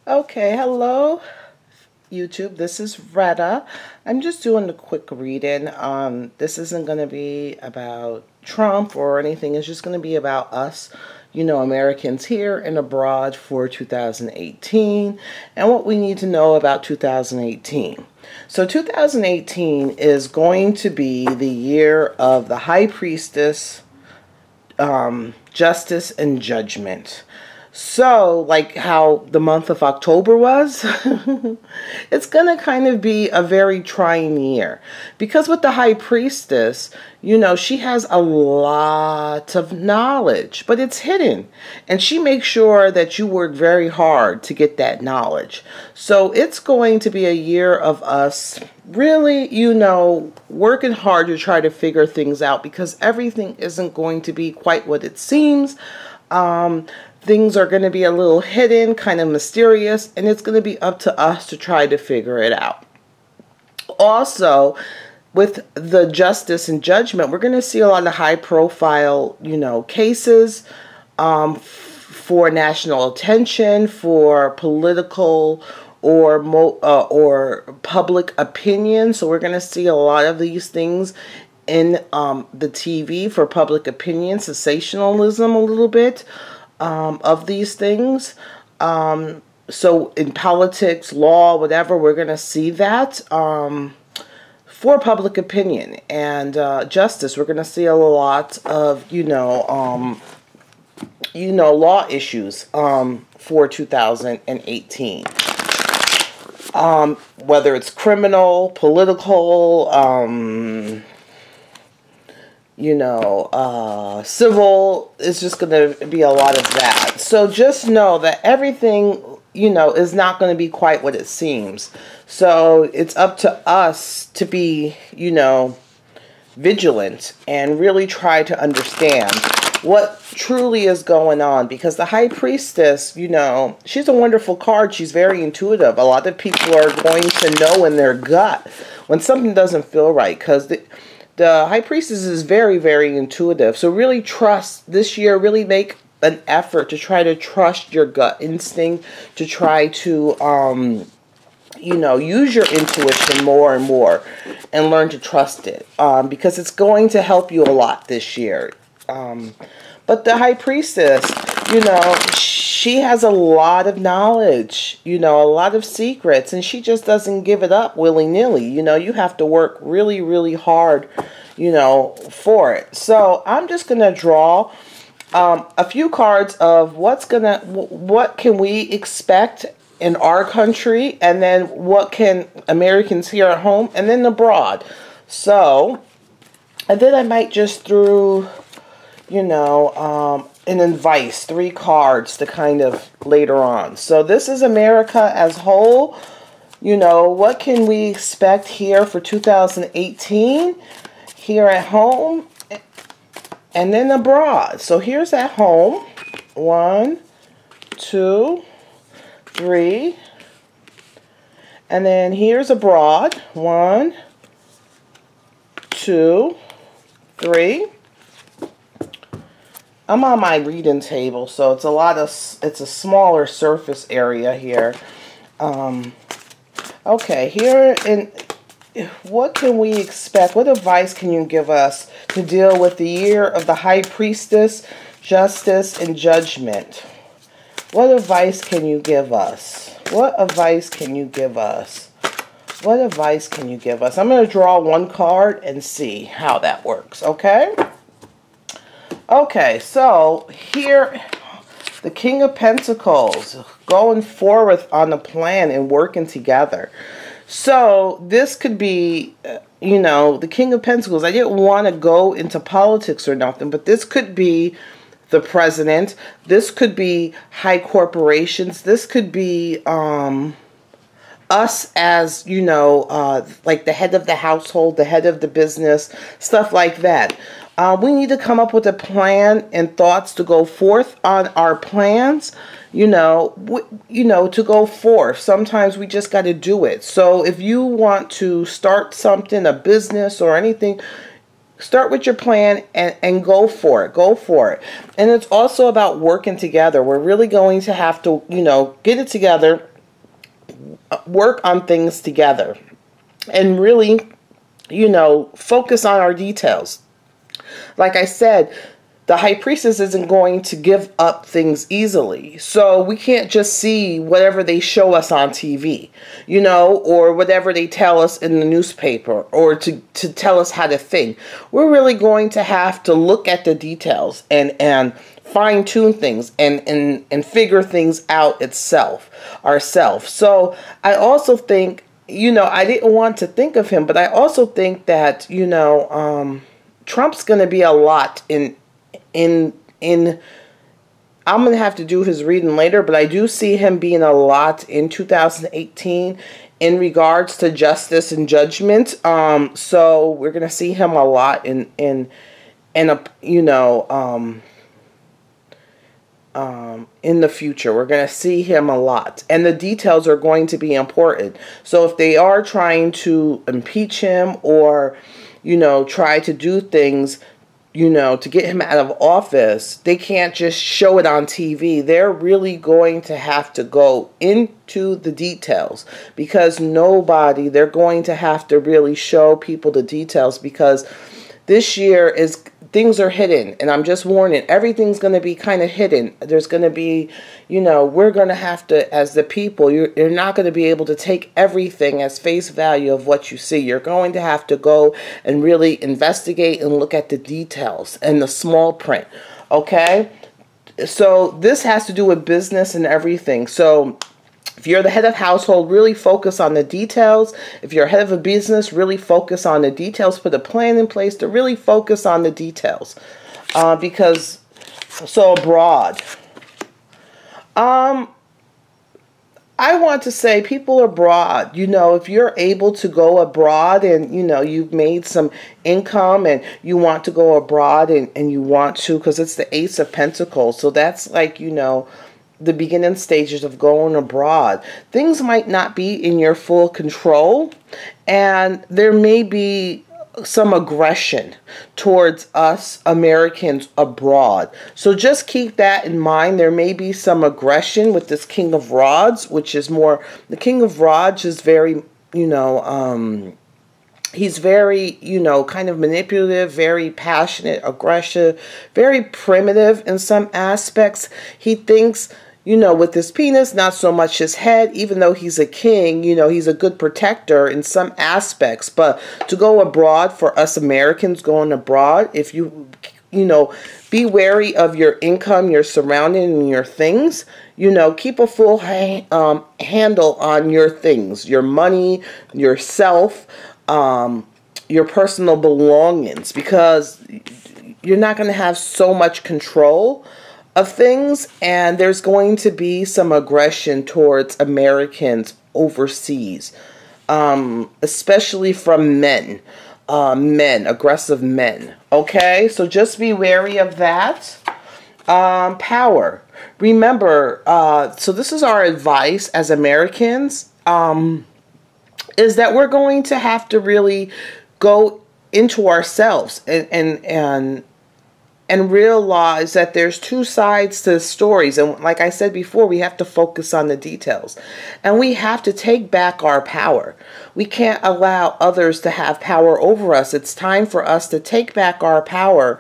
Okay, hello YouTube. This is Retta. I'm just doing a quick reading. This isn't going to be about Trump or anything. It's just going to be about us, Americans here and abroad for 2018 and what we need to know about 2018. So 2018 is going to be the year of the High Priestess, justice and judgment. So, like how the month of October was, it's going to kind of be a very trying year. Because with the High Priestess, she has a lot of knowledge, but it's hidden. And she makes sure that you work very hard to get that knowledge. So, it's going to be a year of us really, working hard to try to figure things out, because everything isn't going to be quite what it seems. Things are going to be a little hidden, kind of mysterious, and it's going to be up to us to try to figure it out. Also, with the justice and judgment, we're going to see a lot of high-profile, cases for national attention, for political or public opinion. So we're going to see a lot of these things in the TV for public opinion, sensationalism a little bit. Of these things. So in politics, law, whatever, we're going to see that for public opinion and justice. We're going to see a lot of, law issues for 2018. Whether it's criminal, political, civil, is just going to be a lot of that. So just know that everything, is not going to be quite what it seems. So it's up to us to be, vigilant and really try to understand what truly is going on. Because the High Priestess, she's a wonderful card. She's very intuitive. A lot of people are going to know in their gut when something doesn't feel right, because the High Priestess is very, very intuitive. So really trust this year. Really make an effort to try to trust your gut instinct, to try to, use your intuition more and more and learn to trust it, because it's going to help you a lot this year. But the High Priestess, she has a lot of knowledge, a lot of secrets, and she just doesn't give it up willy-nilly. You have to work really, really hard, for it. So I'm just going to draw a few cards of what can we expect in our country, and then what can Americans here at home, and then abroad. So, and then I might just throw, an advice, 3 cards to kind of later on. So this is America as whole. What can we expect here for 2018 here at home and then abroad. So here's at home. 1, 2, 3. And then here's abroad. 1, 2, 3. I'm on my reading table, so it's a smaller surface area here. Okay, here in what can we expect? What advice can you give us to deal with the year of the High Priestess, justice, and judgment? What advice can you give us? What advice can you give us? What advice can you give us? I'm going to draw 1 card and see how that works, okay? Okay, so here, the King of Pentacles, going forward on a plan and working together. So this could be, the King of Pentacles. I didn't want to go into politics or nothing, but this could be the president. This could be high corporations. This could be us as, like the head of the household, the head of the business, stuff like that. We need to come up with a plan and thoughts to go forth on our plans, to go forth. Sometimes we just got to do it. So if you want to start something, a business or anything, start with your plan and go for it. Go for it. And it's also about working together. We're really going to have to, get it together work on things together and really, focus on our details. Like I said, the high priestess isn't going to give up things easily. So we can't just see whatever they show us on TV, or whatever they tell us in the newspaper, or to tell us how to think. We're really going to have to look at the details and fine-tune things and figure things out ourselves. So I also think, I didn't want to think of him, but I also think that, Trump's going to be a lot in I'm going to have to do his reading later, but I do see him being a lot in 2018 in regards to justice and judgment. So we're going to see him a lot in the future. We're going to see him a lot, and the details are going to be important. So if they are trying to impeach him or, try to do things, to get him out of office, they can't just show it on TV. They're really going to have to go into the details, because they're going to have to really show people the details, because this year things are hidden, and I'm just warning, everything's going to be kind of hidden. There's going to be, we're going to have to, as the people, you're not going to be able to take everything as face value of what you see. You're going to have to go and really investigate and look at the details and the small print, okay? So this has to do with business and everything. So if you're the head of household, really focus on the details. If you're head of a business, really focus on the details. Put a plan in place to really focus on the details. Abroad. I want to say people abroad, if you're able to go abroad and, you've made some income and you want to go abroad and you want to, because it's the Ace of Pentacles. So that's like, the beginning stages of going abroad. Things might not be in your full control, and there may be some aggression towards us Americans abroad. So just keep that in mind. There may be some aggression with this King of Rods, which is more, the King of Rods is very, he's very, kind of manipulative, very passionate, aggressive, very primitive in some aspects. He thinks, with his penis, not so much his head, even though he's a king, he's a good protector in some aspects. But to go abroad, for us Americans going abroad, if be wary of your income, your surrounding, and your things. Keep a full handle on your things, your money, yourself, your personal belongings, because you're not going to have so much control of things, and there's going to be some aggression towards Americans overseas, especially from men, aggressive men. Okay, so just be wary of that. Power. Remember, so this is our advice as Americans, is that we're going to have to really go into ourselves and realize that there's two sides to the stories. And like I said before, we have to focus on the details. And we have to take back our power. We can't allow others to have power over us. It's time for us to take back our power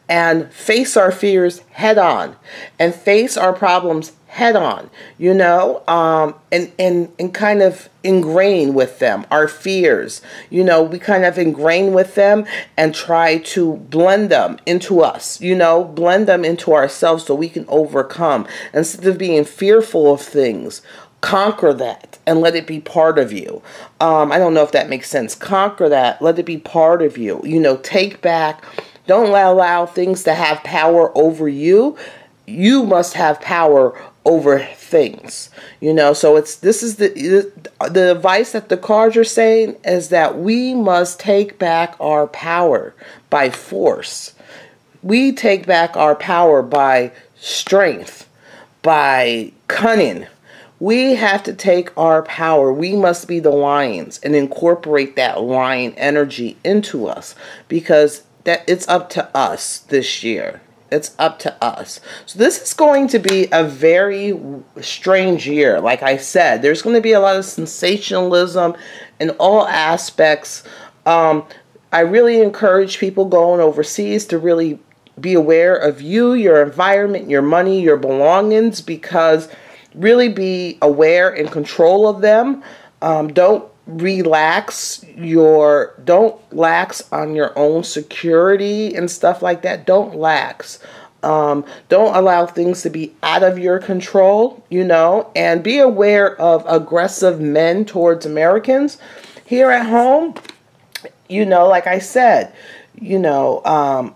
and face our fears head on, and face our problems head on, and kind of ingrain with them our fears. We kind of ingrain with them and try to blend them into us, blend them into ourselves so we can overcome. Instead of being fearful of things, conquer that and let it be part of you. I don't know if that makes sense. Conquer that, let it be part of you. Take back. Don't allow things to have power over you. You must have power over things. So this is the advice that the cards are saying, is that we must take back our power by force. We take back our power by strength, by cunning. We have to take our power. We must be the lions and incorporate that lion energy into us, because that it's up to us this year. It's up to us. So this is going to be a very strange year. Like I said, there's going to be a lot of sensationalism in all aspects. I really encourage people going overseas to really be aware of you, your environment, your money, your belongings, because really be aware and control of them. Don't lax on your own security and stuff like that. Don't lax. Don't allow things to be out of your control, you know, and be aware of aggressive men towards Americans here at home. You know, like I said, you know,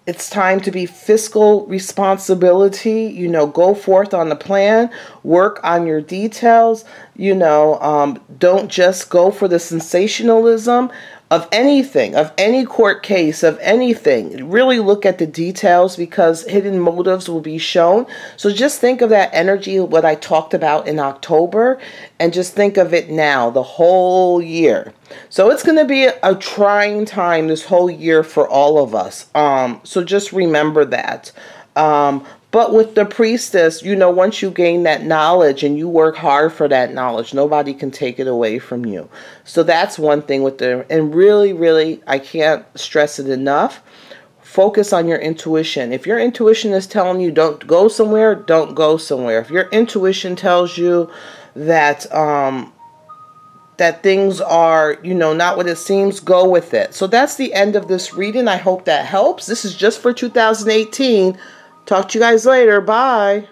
it's time to be fiscal responsibility, you know, go forth on the plan, work on your details, you know, don't just go for the sensationalism of anything, of any court case, of anything. Really look at the details, because hidden motives will be shown. So just think of that energy, what I talked about in October, and just think of it now, the whole year. So it's going to be a trying time this whole year for all of us. So just remember that. But with the priestess, you know, once you gain that knowledge and you work hard for that knowledge, nobody can take it away from you. So that's one thing with the, and really, really, I can't stress it enough. Focus on your intuition. If your intuition is telling you don't go somewhere, don't go somewhere. If your intuition tells you that, that things are, you know, not what it seems, go with it. So that's the end of this reading. I hope that helps. This is just for 2018. Talk to you guys later. Bye.